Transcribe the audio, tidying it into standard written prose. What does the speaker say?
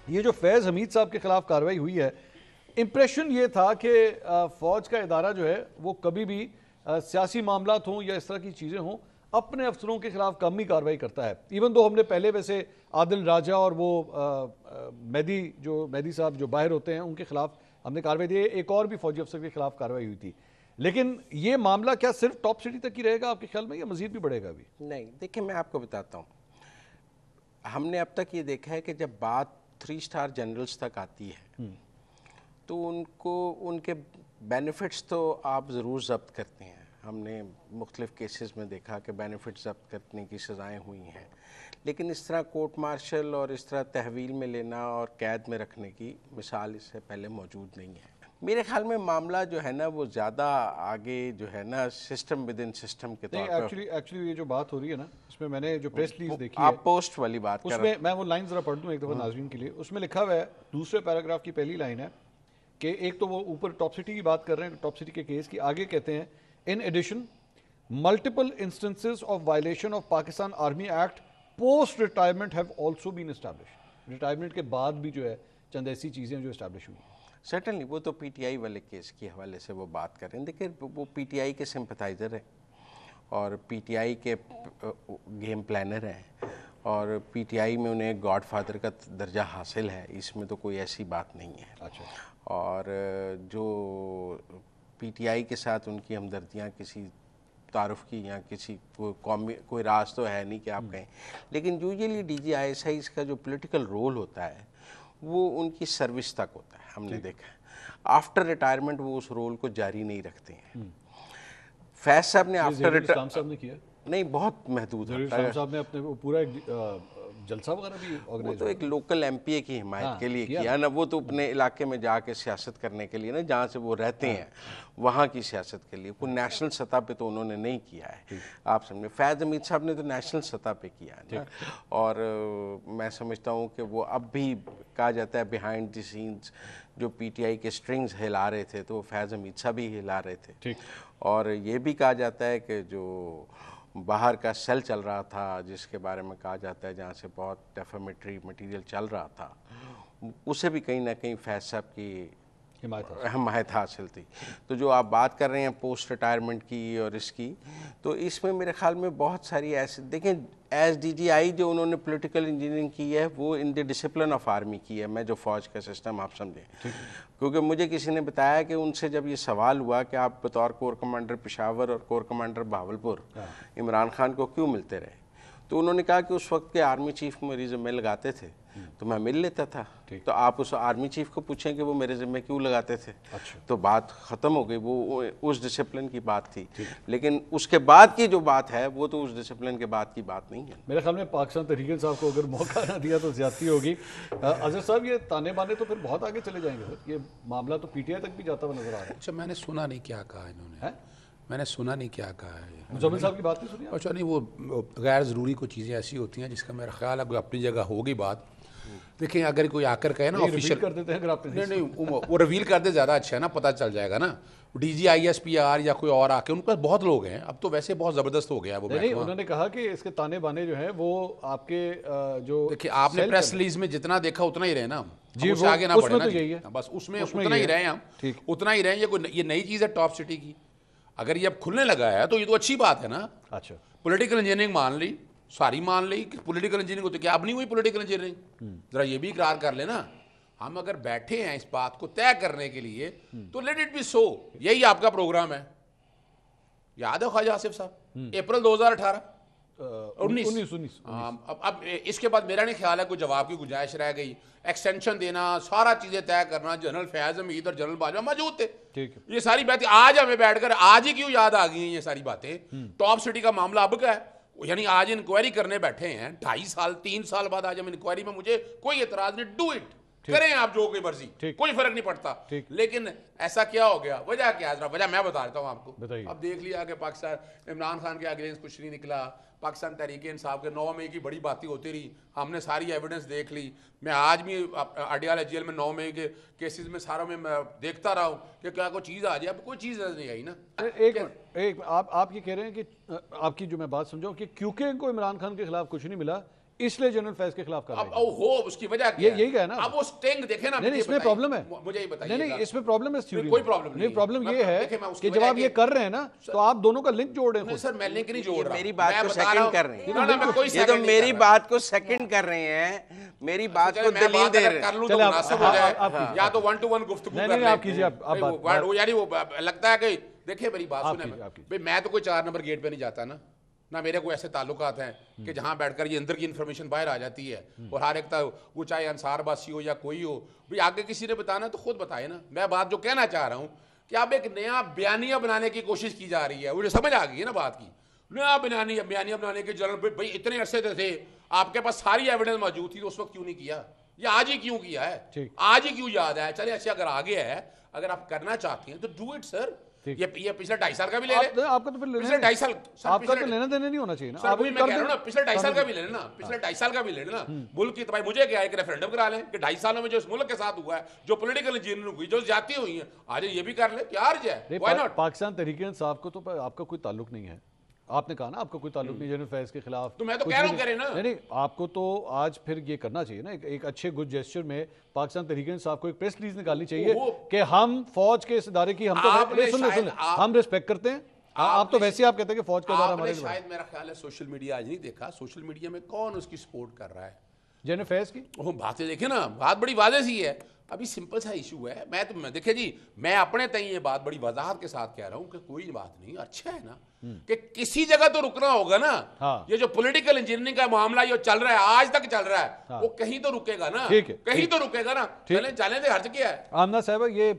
یہ جو فیض حمید صاحب کے خلاف کارروائی ہوئی ہے، امپریشن یہ تھا کہ فوج کا ادارہ جو ہے وہ کبھی بھی سیاسی معاملات ہوں یا اس طرح کی چیزیں ہوں اپنے افسروں کے خلاف کم ہی کارروائی کرتا ہے. ایون دو ہم نے پہلے ویسے عادل راجہ اور وہ مہدی صاحب جو باہر ہوتے ہیں ان کے خلاف ہم نے کارروائی دی، ایک اور بھی فوجی افسر کے خلاف کارروائی ہوئی تھی. لیکن یہ معاملہ کیا صرف ٹاپ سٹی تک ہی رہے گا آپ کے خیال میں یا مزید بھی بڑھے گا ابھی؟ نہیں دیکھیں، میں آپ کو بتاتا ہوں، ہم نے اب تک یہ دیکھا ہے کہ جب بات 3 اسٹار جنرلز تک آتی ہے تو ان کے بینیفٹس تو آپ ضرور ضبط کرتے ہیں. ہم نے مختلف کیسز میں دیکھا کہ بینیفٹ ضبط کرنے کی سزائیں ہوئی ہیں، لیکن اس طرح کورٹ مارشل اور اس طرح تحویل میں لینا اور قید میں رکھنے کی مثال اس سے پہلے موجود نہیں ہے. میرے خیال میں معاملہ جو ہے نا وہ زیادہ آگے جو ہے نا سسٹم ود ان سسٹم کے طور پر. ایکچولی یہ جو بات ہو رہی ہے نا، اس میں نے جو پریس ریلیز دیکھی ہے، آپ پوسٹ والی بات کر رہے ہیں، میں وہ لائن ذرا پڑھ دوں ایک دفعہ ناظرین کے لیے. اس میں لکھا ہوا ہے دوسرے پیراگراف کی پہلی لائن ہے کہ ایک تو وہ اوپر ٹاپ سٹی کی بات کر رہے ہیں، ٹاپ سٹی کے کیس کی، آگے کہتے ہیں in addition multiple instances of violation of Pakistan Army Act post retirement have also been established. Retirement کے بعد بھی جو ہے چند ایسی چیزیں جو اسٹیبلش ہوئی. سرٹنلی وہ تو پی ٹی آئی والے کیس کے حوالے سے وہ بات کر رہے ہیں. دیکھیں وہ پی ٹی آئی کے سمپتھائزر ہیں اور پی ٹی آئی کے گیم پلانر ہیں اور پی ٹی آئی میں انہیں گاڈ فادر کا درجہ حاصل ہے، اس میں تو کوئی ایسی بات نہیں ہے. اچھا. اور جو پی ٹی آئی کے ساتھ ان کی ہمدردیاں کسی تعارف کی یا کسی کوئی راز تو ہے نہیں کہ آپ کہیں، لیکن usually D G I S I's کا جو پولیٹیکل رول ہوتا ہے وہ ان کی سروس تک ہوتا ہے. ہم نے دیکھا ہے آفٹر ریٹائرمنٹ وہ اس رول کو جاری نہیں رکھتے ہیں. فیض صاحب نے آفٹر صاحب نے کیا نہیں، بہت محدود ہے. صاحب نے اپنے پورا جلسہ وغیرہ بھی وہ تو ایک لوکل ایم پی اے کی حمایت کے لیے کیا نا، وہ تو اپنے علاقے میں جا کے سیاست کرنے کے لیے نا، جہاں سے وہ رہتے ہیں وہاں کی سیاست کے لیے. کوئی نیشنل سطح پہ تو انہوں نے نہیں کیا ہے. آپ سمجھے فیض حمید صاحب نے تو نیشنل سطح پہ کیا ہے نا. اور میں سمجھتا ہوں کہ وہ اب بھی کہا جاتا ہے بیہائنڈ دی سینز جو پی ٹی آئی کے سٹرنگز ہلا رہے تھے تو وہ فیض حمید صاحب ہی ہلا رہے تھے. اور یہ بھی کہا جاتا ہے کہ جو باہر کا سیل چل رہا تھا جس کے بارے میں کہا جاتا ہے جہاں سے بہت ڈیفامیٹری مٹیریل چل رہا تھا، اسے بھی کہیں نہ کہیں فیض صاحب کی حمایت حاصل تھی. تو جو آپ بات کر رہے ہیں پوسٹ ریٹائرمنٹ کی اور اس کی، تو اس میں میرے خیال میں بہت ساری ایسے دیکھیں ایز ڈی جی آئی جو انہوں نے پولیٹیکل انجینئرنگ کی ہے وہ ان دی ڈسپلن آف آرمی کی ہے. میں جو فوج کا سسٹم آپ سمجھیں، کیونکہ مجھے کسی نے بتایا کہ ان سے جب یہ سوال ہوا کہ آپ بطور کور کمانڈر پشاور اور کور کمانڈر بہاولپور عمران خان کو کیوں ملتے رہے، تو انہوں نے کہا کہ اس وقت کے آرمی چیف میری ذمہ لگاتے تھے تو میں مل لیتا تھا. تو آپ اس آرمی چیف کو پوچھیں کہ وہ میرے ذمہ کیوں لگاتے تھے، تو بات ختم ہو گئی. وہ اس ڈسپلن کی بات تھی، لیکن اس کے بعد کی جو بات ہے وہ تو اس ڈسپلن کے بعد کی بات نہیں ہے. میرے خیال میں پاکستان تحریک انصاف کو اگر موقع نہ دیا تو زیادتی ہوگی. اظہر صاحب یہ تانے بانے تو پھر بہت آگے چلے جائیں گے، یہ معاملہ تو پی ٹی آئی تک بھی جاتا ہوا نظر آ رہا ہے. اچھا میں نے سنا نہیں کیا کہا انہوں نے، میں نے سنا نہیں کیا کہا ہے. مزمل صاحب کی بات نہیں سنی؟ اچھا نہیں، وہ غیر ضروری کوئی چیزیں ایسی ہوتی ہیں جس کا میرا خیال ہے کوئی اپنی جگہ ہوگی بات. دیکھیں اگر کوئی آ کر کہے نا آفیشیل کر دیتے ہیں اگر آپ نہیں وہ ریویل کر دے زیادہ اچھا ہے نا، پتہ چل جائے گا نا. D G I S P R یا کوئی اور آ کے ان کے پاس بہت لوگ ہیں، اب تو ویسے بہت زبردست ہو گیا ہے وہ. نہیں انہوں نے کہا کہ اس کے تانے بانے جو ہیں وہ آپ کے جو دیکھیں آپ نے پریس ریلیز میں جتنا دیکھا اتنا ہی رہے نا ہم، جی اس سے آگے نہ بڑھے نا جی، بس اس میں اتنا ہی رہے ہم، اتنا ہی رہے. یہ نئی چیز ہے ٹاپ سٹی کی، اگر یہ اب کھلنے لگا ہے تو یہ تو اچھی بات ہے نا. اچھا پولیٹیکل انجینئرنگ مان لی، ساری مان لی کہ پولیٹیکل انجینئرنگ ہوتی ہے، کیا اب نہیں ہوئی پولیٹیکل انجینئرنگ؟ ذرا یہ بھی اقرار کر لینا. ہم اگر بیٹھے ہیں اس بات کو طے کرنے کے لیے تو لیٹ اٹ بی سو. یہی آپ کا پروگرام ہے، یاد ہے خواجہ آصف صاحب اپریل 2018 19 اب اس کے بعد میرا نہیں خیال ہے کوئی جواب کی گنجائش رہ گئی. ایکسٹینشن دینا، سارا چیزیں طے کرنا، جنرل فیاض حمید اور جنرل باجوہ موجود تھے. یہ ساری باتیں آج ہمیں بیٹھ کر آج ہی کیوں یاد آ گئی ہیں یہ ساری باتیں؟ ٹاپ سٹی کا معاملہ اب کا ہے، یعنی آج انکوائری کرنے بیٹھے ہیں 2.5 سال 3 سال بعد آج ہم انکوائری میں، مجھے کوئی اعتراض نہیں، ڈو اٹ، کریں آپ جو کوئی مرضی، کوئی فرق نہیں پڑتا. لیکن ایسا کیا ہو گیا، وجہ کیا ہے؟ وجہ میں بتا دیتا ہوں آپ کو. اب دیکھ لیا کہ پاکستان عمران خان کے اگینسٹ کچھ نہیں نکلا، پاکستان تحریک انصاف کے 9 مئی کی بڑی باتیں ہوتی رہی، ہم نے ساری ایویڈنس دیکھ لی. میں آج بھی اڈیالہ جیل میں 9 مئی کے کیسز میں ساروں میں دیکھتا رہا ہوں کہ کیا کوئی چیز آ جائے. اب کوئی چیز نہیں آئی نا. ایک آپ یہ کہہ رہے ہیں کہ آپ کی جو میں بات سمجھاؤں کہ کیونکہ ان کو عمران خان کے خلاف کچھ نہیں ملا اس لیے جنرل فیض کے خلاف کر رہے ہیں. اب ہو اس کی وجہ کیا ہے؟ یہی ہے نا. اب وہ سٹنگ دیکھیں نا. نہیں اس میں پرابلم ہے. مجھے یہ بتائیے. نہیں اس میں پرابلم ہے اس تھیوری. کوئی پرابلم نہیں. پرابلم یہ ہے کہ جب آپ یہ کر رہے ہیں نا تو آپ دونوں کا لنک جوڑ رہے ہیں. سر میں لنک نہیں جوڑ رہا. میری بات کو سیکنڈ کر رہے ہیں. یہ تو میری بات کو سیکنڈ کر رہے ہیں, میری بات کو دلیل دے رہے ہیں. چلے مناسب ہو جائے یا تو 1 to 1 گفتگو کر لیں. آپ کیجئے. یعنی وہ لگتا ہے کہ دیکھیں میری بات سنیں, میں تو کوئی 4 نمبر گیٹ پہ نہیں جاتا نا, نہ میرے کوئی ایسے تعلقات ہیں کہ جہاں بیٹھ کر یہ اندر کی انفارمیشن باہر آ جاتی ہے, اور ہر ایک وہ چاہے انصار باسی ہو یا کوئی ہو, بھئی آگے کسی نے بتانا تو خود بتائے نا. میں بات جو کہنا چاہ رہا ہوں کہ اب ایک نیا بیانیہ بنانے کی کوشش کی جا رہی ہے, مجھے سمجھ آ گئی ہے نا بات کی. نیا بیانیہ بنانے کے جنرل بھئی اتنے عرصے تھے, آپ کے پاس ساری ایویڈنس موجود تھی, تو اس وقت کیوں نہیں کیا, یا آج ہی کیوں کیا ہے, آج ہی کیوں یاد ہے. چلے اچھا اگر آگے ہے, اگر آپ کرنا چاہتے ہیں تو ڈو اٹ سر. یہ پچھلے 2.5 سال کا بھی لے لیں. آپ کا تو پھر پچھلے 2.5 سال آپ کا تو لینا دینا نہیں ہونا چاہیے نا. سر میں کہہ رہا ہوں نا, پچھلے 2.5 سال کا بھی لے لینا. پچھلے 2.5 سال کا بھی لے لینا. ملک کی تباہی مجھے کیا ہے کہ ریفرینڈم کرا لیں کہ 2.5 سالوں میں جو اس ملک کے ساتھ ہوا ہے, جو پولیٹیکل انجینئرنگ ہوئی, جو زیادتی ہوئی ہیں, آج یہ بھی کر لیں. کیا عرض ہے, وائی ناٹ. پاکستان تحریک انصاف کو تو آپ کا کوئی تعلق نہیں ہے. آپ نے کہا نا آپ کا کوئی تعلق نہیں جنرل فیض کے خلاف. تو میں تو کہہ رہا ہوں کریں نا. نہیں آپ کو تو آج پھر یہ کرنا چاہیے نا, ایک اچھے گڈ جیسچر میں پاکستان تحریک انصاف کو ایک پریس ریلیز نکالنی چاہیے کہ ہم فوج کے اس ادارے کی ہم ریسپیکٹ کرتے ہیں. آپ تو ویسے آپ کہتے ہیں کہ فوج کا ادارہ ہمارے لیے. شاید میرا خیال ہے سوشل میڈیا آج نہیں دیکھا, سوشل میڈیا میں کون اس کی سپورٹ کر رہا ہے جنرل فیض کی. باتیں دیکھیں نا, بات بڑی واضح سی ہے. ابھی سمپل سا ایشو ہے. میں تو دیکھیں جی, میں اپنے تئیں یہ بات بڑی وضاحت کے ساتھ کہہ رہا ہوں کہ کوئی بات نہیں, اچھا ہے نا کہ کسی جگہ تو رکنا ہوگا نا. یہ جو پولیٹیکل انجینئرنگ کا معاملہ یہ چل رہا ہے, آج تک چل رہا ہے, وہ کہیں تو رکے گا نا, کہیں تو رکے گا نا. چلیں دے, حرج کیا ہے. آمنہ صاحبہ یہ